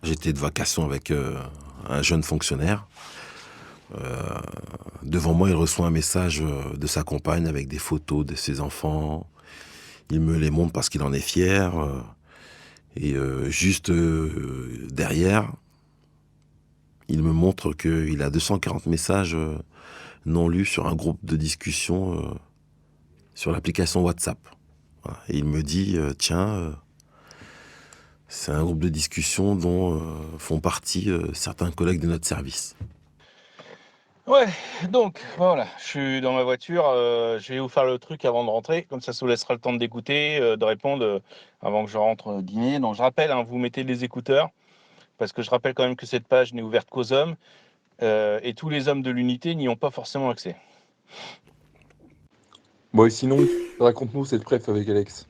J'étais de vacation avec, un jeune fonctionnaire. Heu, Devant moi, il reçoit un message, de sa compagne avec des photos de ses enfants. Il me les montre parce qu'il en est fier, juste, derrière, il me montre qu'il a 240 messages, non lus sur un groupe de discussion, sur l'application WhatsApp. Voilà, et il me dit, «Tiens, c'est un groupe de discussion dont, font partie, certains collègues de notre service». Ouais, donc voilà, je suis dans ma voiture, je vais vous faire le truc avant de rentrer, comme ça vous laissera le temps d'écouter, de répondre, avant que je rentre, dîner. Donc je rappelle, hein, vous mettez les écouteurs, parce que je rappelle quand même que cette page n'est ouverte qu'aux hommes, et tous les hommes de l'unité n'y ont pas forcément accès. Bon, et sinon, raconte-nous cette préf avec Alex.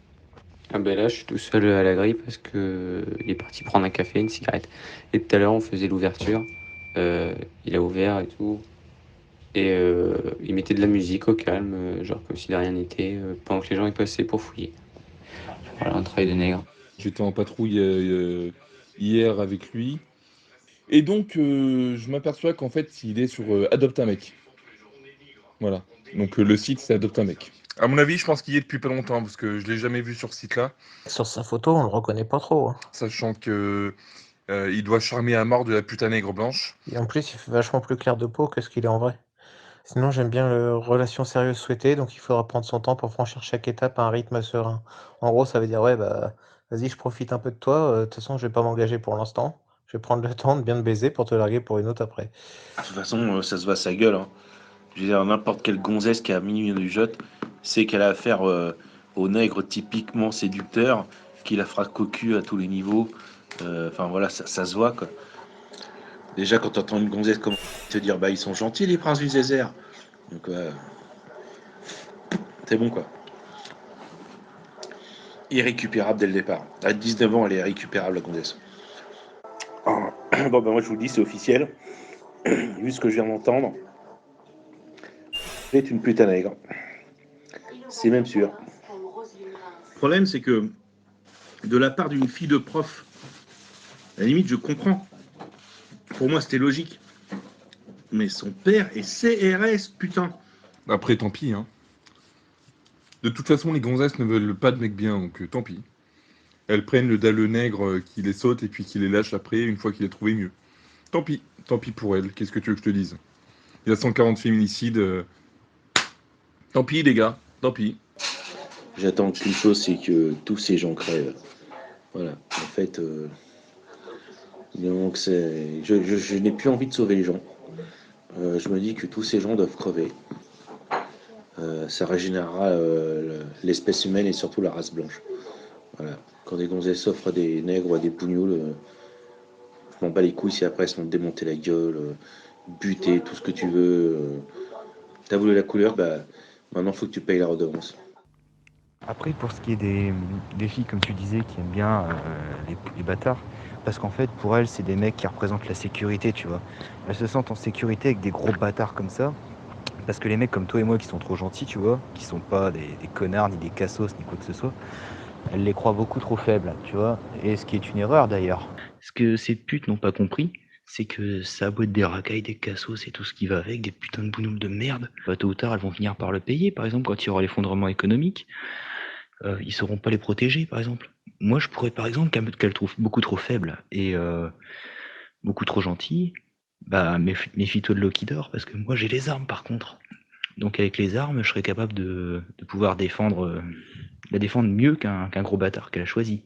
Ah ben là, je suis tout seul à la grille parce que il est parti prendre un café, une cigarette. Et tout à l'heure, on faisait l'ouverture. Il a ouvert et tout. Et il mettait de la musique au calme, genre comme si de rien n'était, pendant que les gens y passaient pour fouiller. Voilà, un travail de nègre. J'étais en patrouille hier avec lui. Et donc, je m'aperçois qu'en fait, il est sur Adopte un mec. Voilà. Donc, le site, c'est Adopte un mec. À mon avis, je pense qu'il y est depuis pas longtemps, parce que je l'ai jamais vu sur ce site-là. Sur sa photo, on le reconnaît pas trop, hein. Sachant que il doit charmer à mort de la putain nègre blanche. Et en plus, il fait vachement plus clair de peau que ce qu'il est en vrai. Sinon, j'aime bien le relation sérieuse souhaitée, donc il faudra prendre son temps pour franchir chaque étape à un rythme serein. En gros, ça veut dire, ouais, bah, vas-y, je profite un peu de toi, de toute façon, je vais pas m'engager pour l'instant. Je vais prendre le temps de bien te baiser pour te larguer pour une autre après. De toute façon, ça se voit à sa gueule, hein. Je veux dire, n'importe quelle gonzesse qui a minuit du jote sait qu'elle a affaire au nègre typiquement séducteur, qui la fera cocu à tous les niveaux. Enfin voilà, ça se voit quoi. Déjà, quand t'entends une gonzesse comme te dire, bah ils sont gentils les princes du désert. Donc c'est bon quoi. Irrécupérable dès le départ. À 19 ans, elle est irrécupérable la gonzesse. Ah, bon, bah moi je vous le dis, c'est officiel. Vu ce que je viens d'entendre, c'est une pute à nègre. C'est même sûr. Le problème, c'est que de la part d'une fille de prof, à la limite, je comprends. Pour moi, c'était logique. Mais son père est CRS, putain. Après, tant pis, hein. De toute façon, les gonzesses ne veulent pas de mecs bien, donc tant pis. Elles prennent le dalle nègre qui les saute et puis qui les lâche après, une fois qu'il a trouvé mieux. Tant pis pour elles, qu'est-ce que tu veux que je te dise? Il y a 140 féminicides, tant pis les gars, tant pis. J'attends qu'une chose, c'est que tous ces gens crèvent. Voilà. En fait, donc je n'ai plus envie de sauver les gens. Je me dis que tous ces gens doivent crever. Ça régénérera l'espèce humaine et surtout la race blanche. Voilà. Quand des gonzesses s'offrent à des nègres ou à des pougnoules, je m'en bats les couilles si après elles se font démonter la gueule, buter, tout ce que tu veux. T'as voulu la couleur, bah maintenant faut que tu payes la redevance. Après, pour ce qui est des filles, comme tu disais, qui aiment bien les bâtards, parce qu'en fait, pour elles, c'est des mecs qui représentent la sécurité, tu vois. Elles se sentent en sécurité avec des gros bâtards comme ça, parce que les mecs comme toi et moi qui sont trop gentils, tu vois, qui sont pas des connards, ni des cassos, ni quoi que ce soit, elles les croient beaucoup trop faibles, tu vois, et ce qui est une erreur d'ailleurs. Ce que ces putes n'ont pas compris, c'est que ça a beau être des racailles, des cassos et tout ce qui va avec, des putains de bounoules de merde, bah, tôt ou tard, elles vont finir par le payer, par exemple, quand il y aura l'effondrement économique. Ils sauront pas les protéger, par exemple. Moi, je pourrais, par exemple, qu'elle trouve beaucoup trop faible et beaucoup trop gentille, bah, méfie-toi de l'eau qui dort, parce que moi, j'ai les armes, par contre. Donc, avec les armes, je serais capable de pouvoir la défendre mieux qu'un gros bâtard qu'elle a choisi.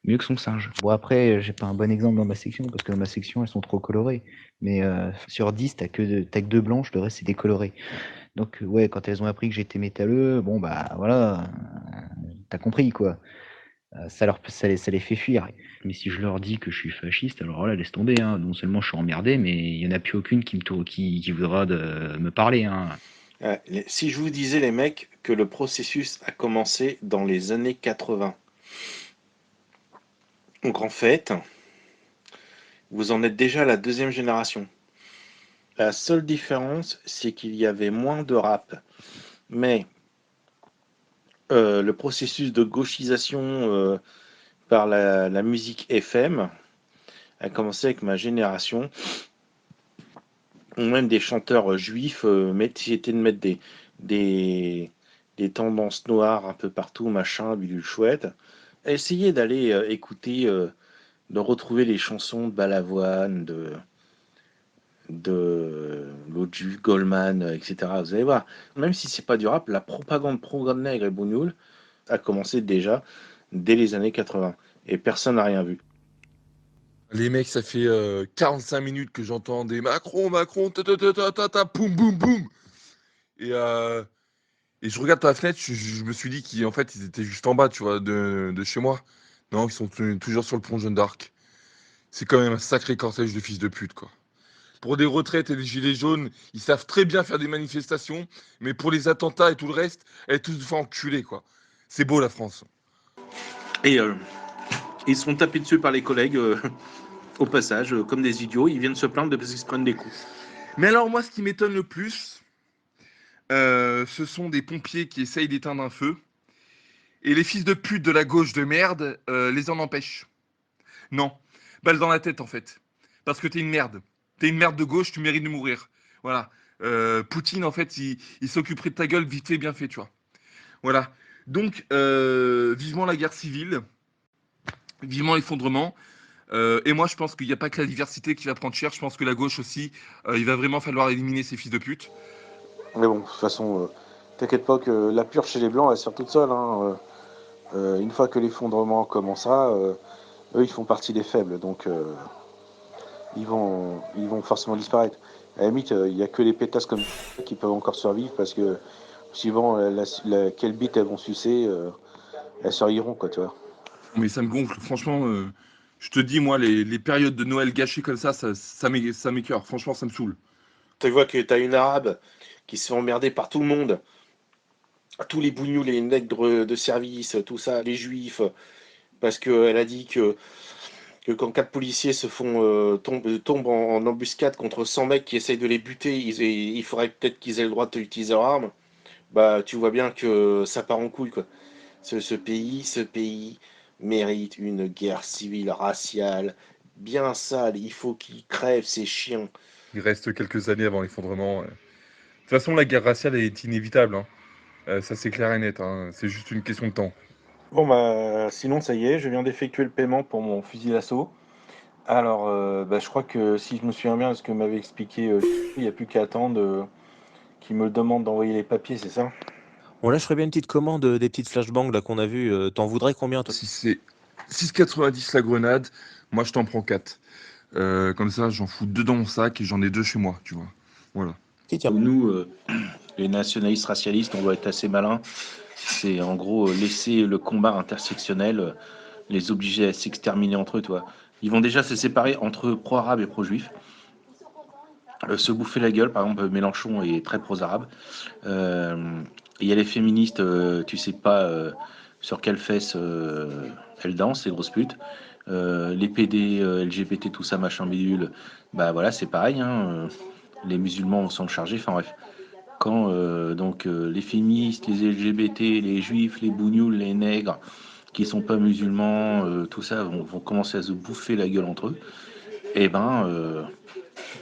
Mieux que son singe. Bon, après, j'ai pas un bon exemple dans ma section, parce que dans ma section, elles sont trop colorées. Mais sur 10, t'as que 2 blanches, le reste, c'est décoloré. Donc, ouais, quand elles ont appris que j'étais métalleux, bon, bah, voilà, t'as compris, quoi. Ça les fait fuir. Mais si je leur dis que je suis fasciste, alors là, laisse tomber, hein. Non seulement je suis emmerdé, mais il y en a plus aucune qui voudra me parler, hein. Si je vous disais, les mecs, que le processus a commencé dans les années 80. Donc en fait, vous en êtes déjà à la deuxième génération. La seule différence, c'est qu'il y avait moins de rap. Mais le processus de gauchisation par la musique FM a commencé avec ma génération, où même des chanteurs juifs essayaient de mettre des, des tendances noires un peu partout, machin, bidule chouette. Essayer d'aller écouter, de retrouver les chansons de Balavoine, de l'autre juif, Goldman, etc. Vous allez voir, même si c'est pas du rap, la propagande pro-nègre et bougnoul a commencé déjà dès les années 80. Et personne n'a rien vu. Les mecs, ça fait 45 minutes que j'entends des Macron, Macron, ta ta ta ta ta ta, boum boum boum. Et, euh, et je regarde par la fenêtre, je me suis dit qu'en fait, ils étaient juste en bas, tu vois, de chez moi. Non, ils sont toujours sur le pont Jeanne d'Arc. C'est quand même un sacré cortège de fils de pute, quoi. Pour des retraites et des gilets jaunes, ils savent très bien faire des manifestations, mais pour les attentats et tout le reste, elles tous fait enculer, quoi. C'est beau, la France. Et ils se font taper dessus par les collègues au passage, comme des idiots. Ils viennent se plaindre parce qu'ils se prennent des coups. Mais alors, moi, ce qui m'étonne le plus, ce sont des pompiers qui essayent d'éteindre un feu, et les fils de pute de la gauche de merde les en empêchent. Non, balle dans la tête, en fait. Parce que t'es une merde. T'es une merde de gauche, tu mérites de mourir. Voilà. Poutine, en fait, il s'occuperait de ta gueule vite fait, bien fait, tu vois. Voilà. Donc, vivement la guerre civile, vivement l'effondrement. Et moi, je pense qu'il n'y a pas que la diversité qui va prendre cher. Je pense que la gauche aussi, il va vraiment falloir éliminer ces fils de pute. Mais bon, de toute façon, t'inquiète pas que la purge chez les Blancs, elle sort toute seule. Hein. Une fois que l'effondrement commencera, eux, ils font partie des faibles. Donc, ils vont forcément disparaître. À la limite, il n'y a que les pétasses comme ça qui peuvent encore survivre parce que suivant quelle bite elles vont sucer, elles survivront, quoi, tu vois. Mais ça me gonfle. Franchement, je te dis, moi, les périodes de Noël gâchées comme ça m'écœure. Franchement, ça me saoule. Tu vois que t'as une arabe qui se fait emmerder par tout le monde, tous les bougnous, les nègres de service, tout ça, les juifs, parce qu'elle a dit que quand 4 policiers tombent en embuscade contre 100 mecs qui essayent de les buter, il faudrait peut-être qu'ils aient le droit d'utiliser leur arme. Bah, tu vois bien que ça part en couille, quoi. Ce pays mérite une guerre civile raciale bien sale. Il faut qu'il crève, ces chiens. Il reste quelques années avant l'effondrement. De toute façon, la guerre raciale est inévitable, hein. Ça, c'est clair et net, hein. C'est juste une question de temps. Bon, bah, sinon, ça y est, je viens d'effectuer le paiement pour mon fusil d'assaut. Alors, bah, je crois que si je me souviens bien de ce que m'avait expliqué, il n'y a plus qu'à attendre qu'il me demande d'envoyer les papiers, c'est ça? Bon, là, je ferais bien une petite commande des petites flashbangs là qu'on a vues. T'en voudrais combien, toi? Si c'est 6,90 la grenade, moi, je t'en prends 4. Comme ça, j'en fous 2 dans mon sac et j'en ai 2 chez moi, tu vois. Voilà. Si, tiens. Nous, les nationalistes racialistes, on doit être assez malins. C'est en gros laisser le combat intersectionnel les obliger à s'exterminer entre eux, toi. Ils vont déjà se séparer entre pro-arabes et pro-juifs. Se bouffer la gueule, par exemple, Mélenchon est très pro-arabe. Il y a les féministes, tu sais pas sur quelle fesse elles dansent, les grosses putes. Les PD, LGBT, tout ça, machin bidule, bah voilà, c'est pareil. Hein, les musulmans sont chargés, enfin bref. Quand les féministes, les LGBT, les juifs, les bougnoules, les nègres, qui sont pas musulmans, tout ça, vont commencer à se bouffer la gueule entre eux, et ben,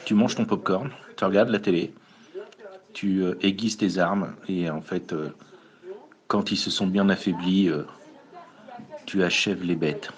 tu manges ton popcorn, tu regardes la télé, tu aiguises tes armes, et en fait, quand ils se sont bien affaiblis, tu achèves les bêtes.